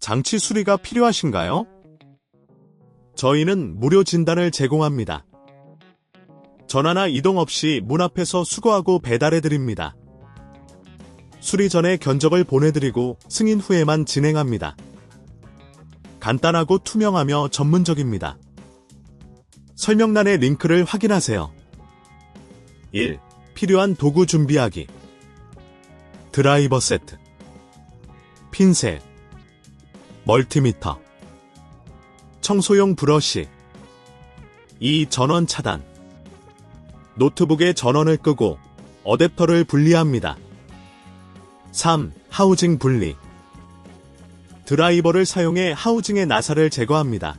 장치 수리가 필요하신가요? 저희는 무료 진단을 제공합니다. 전화나 이동 없이 문 앞에서 수거하고 배달해드립니다. 수리 전에 견적을 보내드리고 승인 후에만 진행합니다. 간단하고 투명하며 전문적입니다. 설명란의 링크를 확인하세요. 1. 필요한 도구 준비하기. 드라이버 세트, 핀셋, 멀티미터, 청소용 브러쉬. 2. 전원 차단. 노트북의 전원을 끄고 어댑터를 분리합니다. 3. 하우징 분리. 드라이버를 사용해 하우징의 나사를 제거합니다.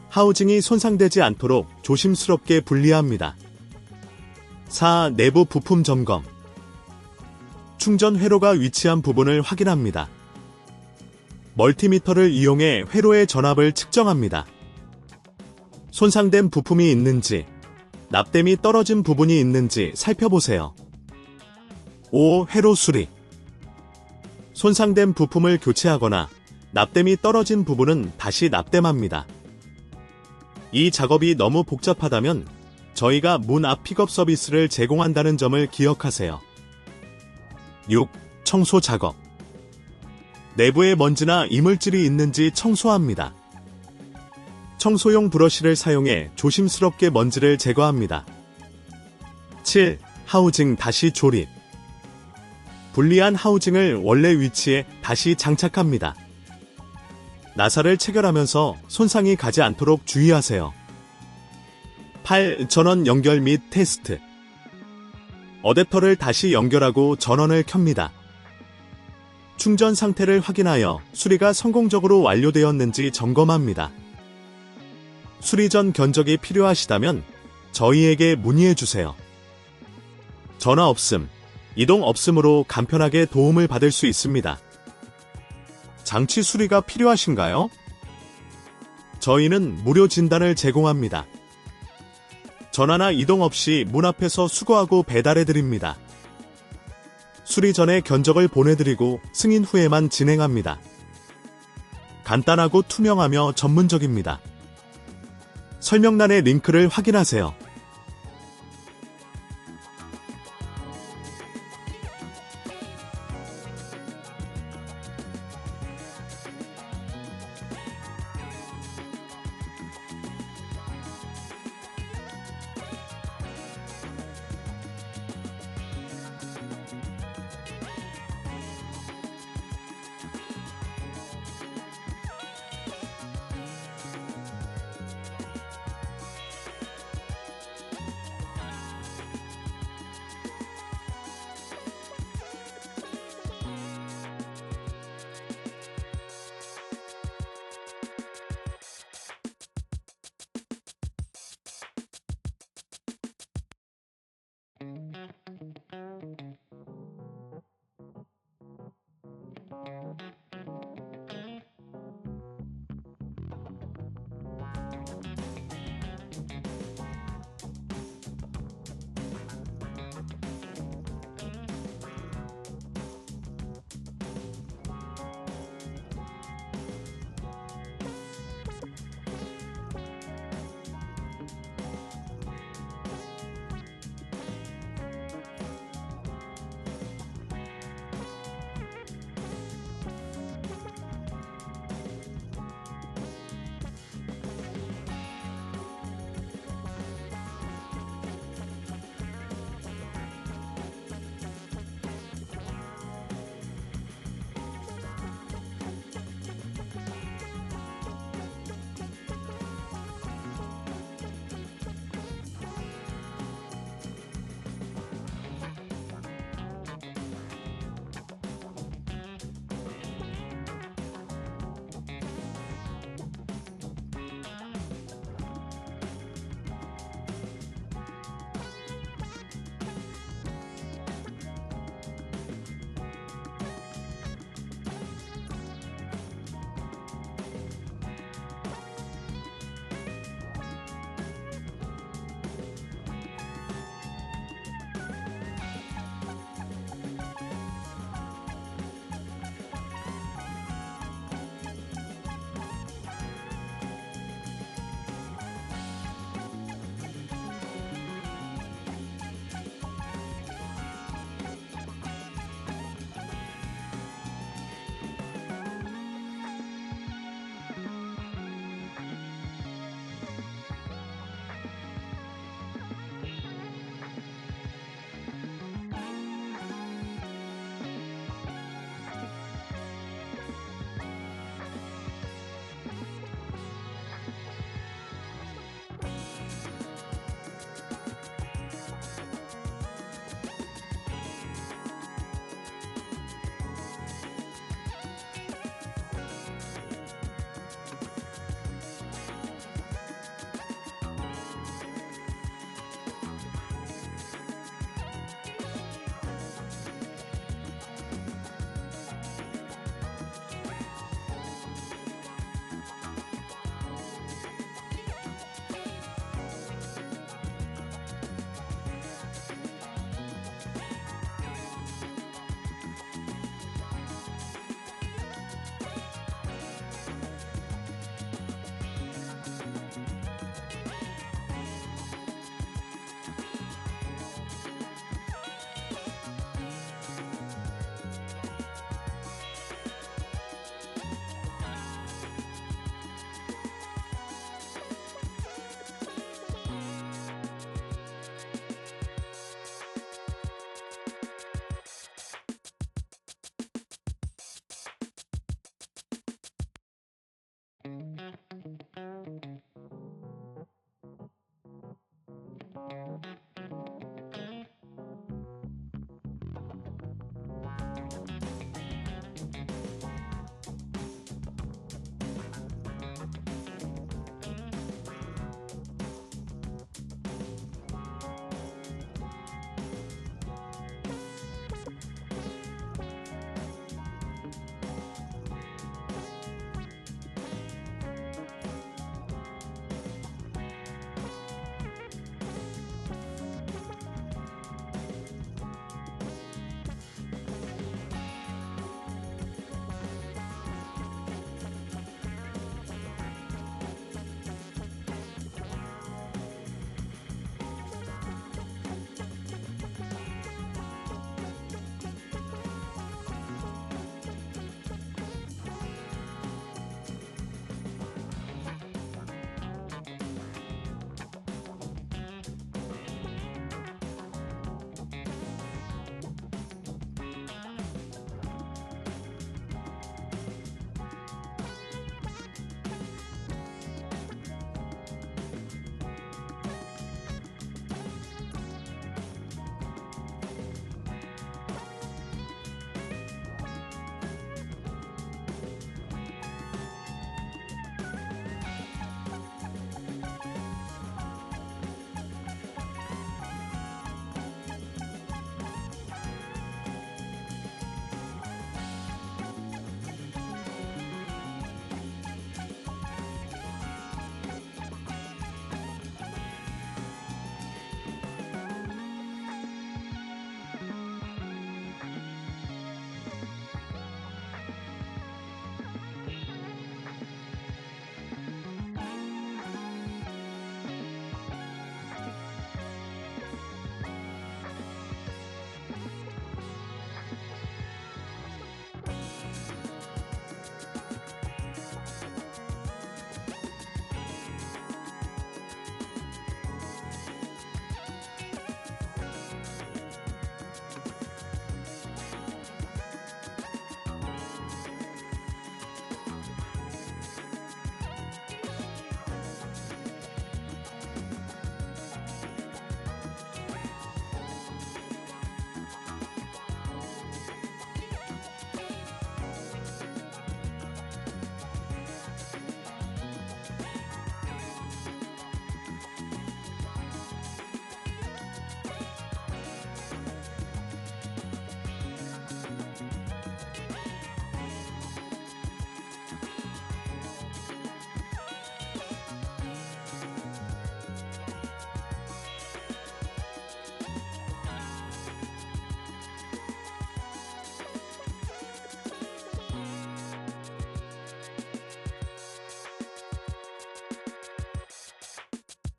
하우징이 손상되지 않도록 조심스럽게 분리합니다. 4. 내부 부품 점검. 충전 회로가 위치한 부분을 확인합니다. 멀티미터를 이용해 회로의 전압을 측정합니다. 손상된 부품이 있는지, 납땜이 떨어진 부분이 있는지 살펴보세요. 5. 회로 수리. 손상된 부품을 교체하거나 납땜이 떨어진 부분은 다시 납땜합니다. 이 작업이 너무 복잡하다면 저희가 문 앞 픽업 서비스를 제공한다는 점을 기억하세요. 6. 청소 작업. 내부에 먼지나 이물질이 있는지 청소합니다. 청소용 브러쉬를 사용해 조심스럽게 먼지를 제거합니다. 7. 하우징 다시 조립. 분리한 하우징을 원래 위치에 다시 장착합니다. 나사를 체결하면서 손상이 가지 않도록 주의하세요. 8. 전원 연결 및 테스트. 어댑터를 다시 연결하고 전원을 켭니다. 충전 상태를 확인하여 수리가 성공적으로 완료되었는지 점검합니다. 수리 전 견적이 필요하시다면 저희에게 문의해주세요. 전화 없음, 이동 없음으로 간편하게 도움을 받을 수 있습니다. 장치 수리가 필요하신가요? 저희는 무료 진단을 제공합니다. 전화나 이동 없이 문 앞에서 수거하고 배달해드립니다. 수리 전에 견적을 보내드리고 승인 후에만 진행합니다. 간단하고 투명하며 전문적입니다. 설명란의 링크를 확인하세요.